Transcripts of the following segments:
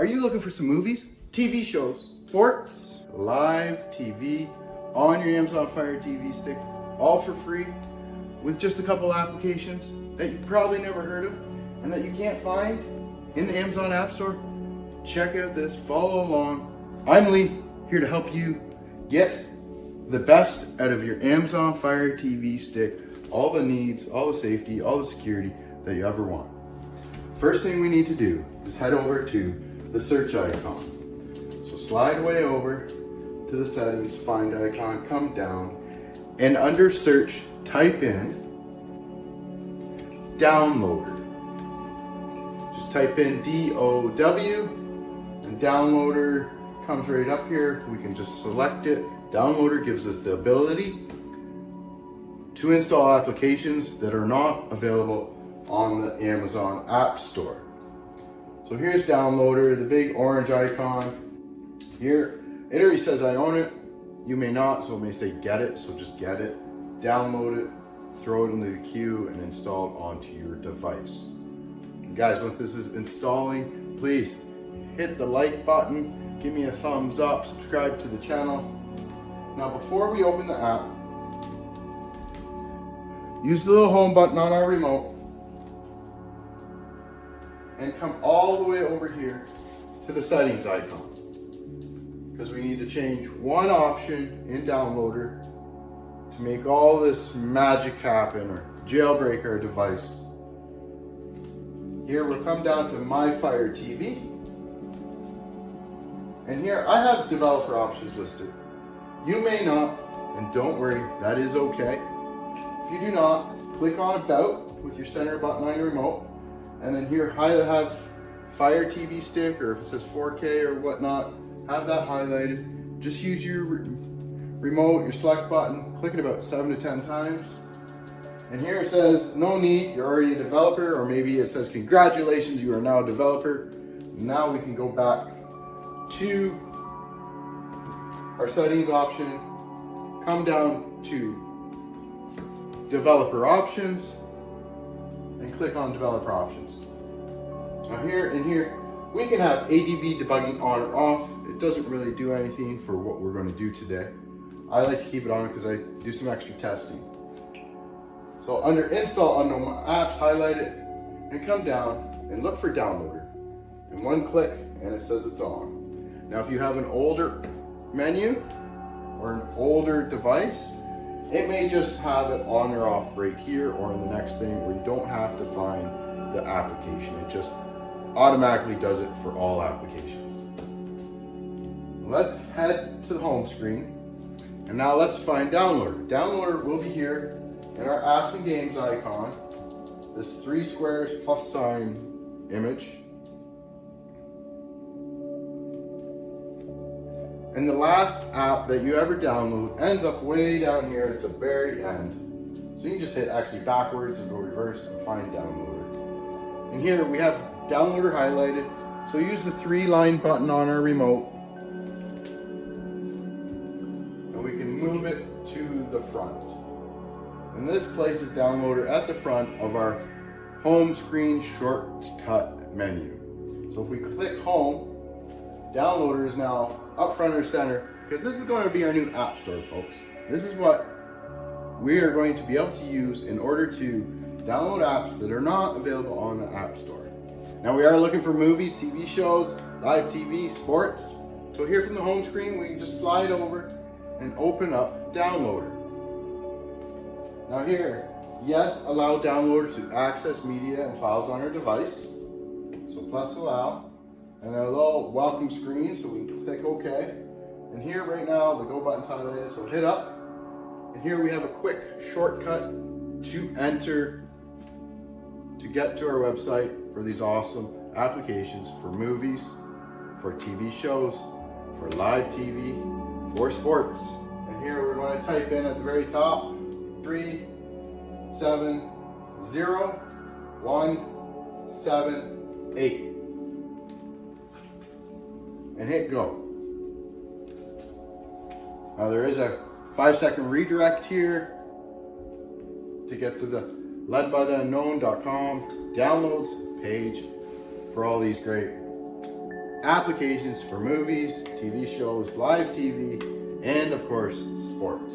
Are you looking for some movies, TV shows, sports, live TV on your Amazon Fire TV stick, all for free with just a couple applications that you probably never heard of and that you can't find in the Amazon App Store? Check out this, follow along. I'm Lee, here to help you get the best out of your Amazon Fire TV stick, all the needs, all the safety, all the security that you ever want. First thing we need to do is head over to the search icon. So slide way over to the settings, find icon, come down, and under search, type in downloader. Just type in DOW, and downloader comes right up here. We can just select it. Downloader gives us the ability to install applications that are not available on the Amazon App Store. So here's downloader, the big orange icon. Here, it already says I own it. You may not, so it may say get it, so just get it. Download it, throw it into the queue, and install it onto your device. And guys, once this is installing, please hit the like button, give me a thumbs up, subscribe to the channel. Now before we open the app, use the little home button on our remote and come all the way over here to the settings icon, because we need to change one option in downloader to make all this magic happen, or jailbreak our device. Here we'll come down to My Fire TV, and here I have developer options listed. You may not, and don't worry, that is okay. If you do not, click on About with your center button on your remote, and then here either have Fire TV stick, or if it says 4K or whatnot, have that highlighted. Just use your remote, your select button, click it about 7 to 10 times. And here it says, no need, you're already a developer, or maybe it says, congratulations, you are now a developer. Now we can go back to our settings option, come down to developer options, and click on developer options. Now here, we can have ADB debugging on or off. It doesn't really do anything for what we're going to do today. I like to keep it on because I do some extra testing. So under install unknown apps, highlight it and come down and look for downloader. And one click and it says it's on. Now if you have an older menu or an older device, it may just have it on or off right here or in the next thing, where you don't have to find the application. It just automatically does it for all applications. Let's head to the home screen, and now let's find downloader. Downloader will be here in our apps and games icon, this 3 squares plus sign image. And the last app that you ever download ends up way down here at the very end. So you can just hit actually backwards and go reverse and find downloader. And here we have downloader highlighted. So use the 3-line button on our remote, and we can move it to the front. And this places downloader at the front of our home screen shortcut menu. So if we click home, downloader is now up front or center, because this is going to be our new app store, folks. This is what we are going to be able to use in order to download apps that are not available on the App Store. Now we are looking for movies, TV shows, live TV, sports. So here from the home screen, we can just slide over and open up downloader. Now here, yes, allow downloaders to access media and files on our device. So plus allow. And then a little welcome screen, so we can click OK. And here right now, the go button's highlighted, so hit up. And here we have a quick shortcut to enter to get to our website for these awesome applications for movies, for TV shows, for live TV, for sports. And here we're going to type in at the very top 370178. And hit go. Now there is a 5-second redirect here to get to the ledbytheunknown.com downloads page for all these great applications for movies, TV shows, live TV, and of course, sports.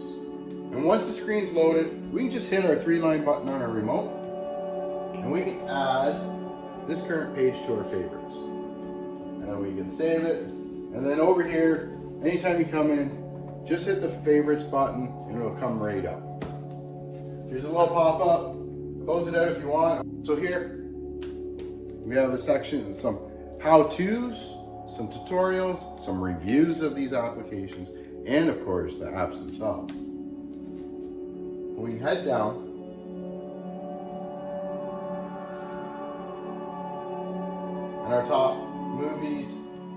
And once the screen's loaded, we can just hit our 3-line button on our remote, and we can add this current page to our favorites. And we can save it, and then over here, anytime you come in, just hit the favorites button and it'll come right up. Here's a little pop-up, close it out if you want. So here, we have a section, some how-tos, some tutorials, some reviews of these applications, and of course, the apps themselves. We can head down, and our top movies.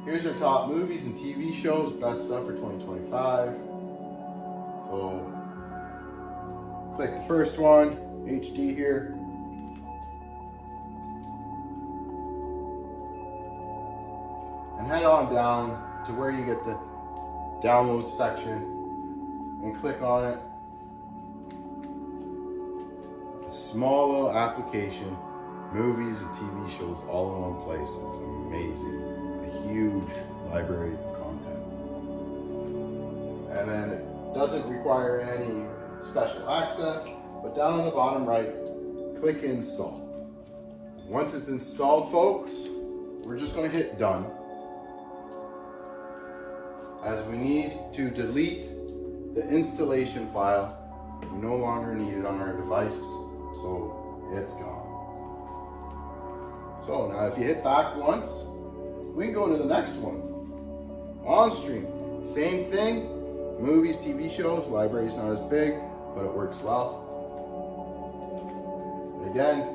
Here's our top movies and TV shows, best stuff for 2025. So, click the first one, HD here. And head on down to where you get the download section and click on it. A small little application, movies and TV shows all in one place. It's amazing. A huge library of content. And then it doesn't require any special access, but down on the bottom right, click install. Once it's installed, folks, we're just going to hit done, as we need to delete the installation file. We no longer need it on our device, so it's gone. So now if you hit back once, we can go to the next one. On stream, same thing, movies, TV shows, library's not as big, but it works well. And again,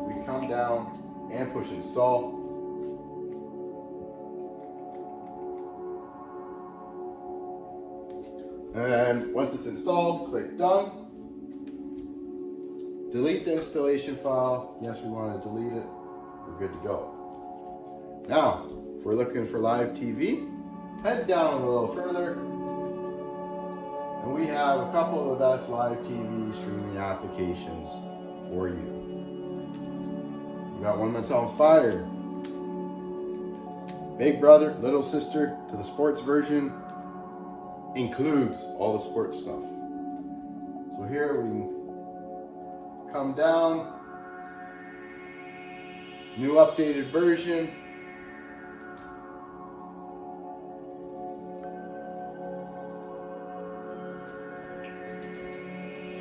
we come down and push install. And once it's installed, click done. Delete the installation file. Yes, we want to delete it. We're good to go. Now, if we're looking for live TV, head down a little further, and we have a couple of the best live TV streaming applications for you. We got one that's on fire. Big Brother, Little Sister to the sports version includes all the sports stuff. So here we come down, new updated version.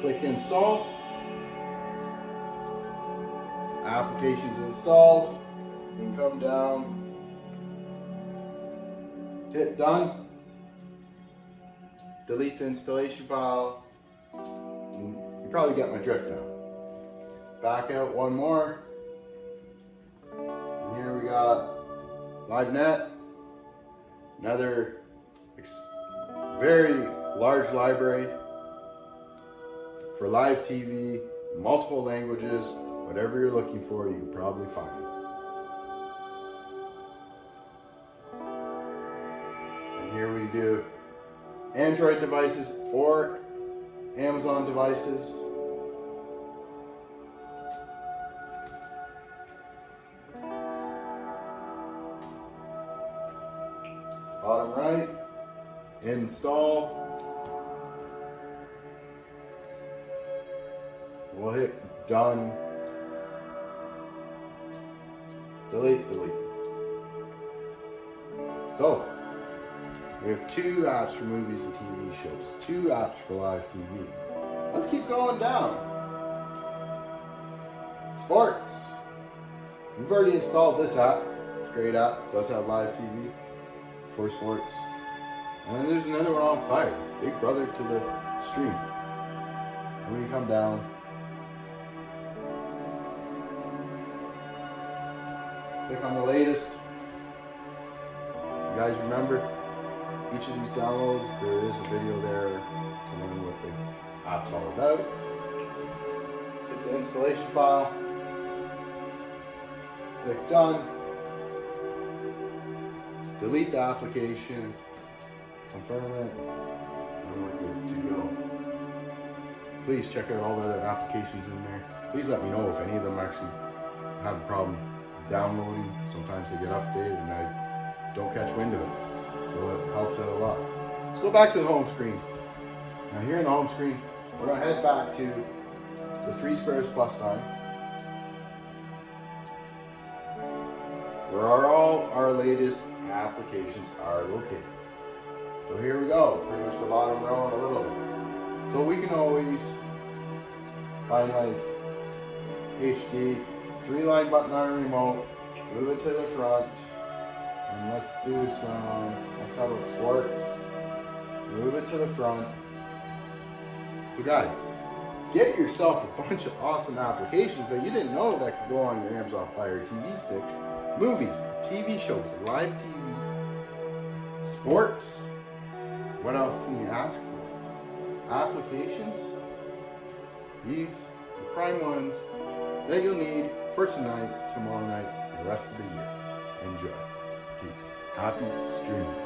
Click install. Application's installed. You can come down, hit done. Delete the installation file. You probably get my drift now. Back out one more. And here we got LiveNet. Another very large library for live TV, multiple languages, whatever you're looking for, you can probably find it. And here we do Android devices or Amazon devices. Bottom right, install. We'll hit done. Delete. So, we have 2 apps for movies and TV shows, 2 apps for live TV. Let's keep going down. Sports. We've already installed this app. It's a great app. It does have live TV for sports. And then there's another one on fire. Big Brother to the stream. And when you come down, click on the latest. You guys remember, each of these downloads, there is a video there to learn what the app's all about. Take the installation file, click done, delete the application, confirm it, and we're good to go. Please check out all the other applications in there. Please let me know if any of them actually have a problem downloading. Sometimes they get updated and I don't catch wind of it. So it helps out a lot. Let's go back to the home screen. Now here in the home screen, we're going to head back to the 3 squares plus sign, where all our latest applications are located. So here we go, pretty much the bottom row and a little bit. So we can always find like HD, 3-line button on a remote, move it to the front, and let's have it Swartz, move it to the front. So guys, get yourself a bunch of awesome applications that you didn't know that could go on your Amazon Fire TV stick. Movies, TV shows, live TV, sports. What else can you ask for? Applications. These are the prime ones that you'll need for tonight, tomorrow night, and the rest of the year. Enjoy. Peace. Happy streaming.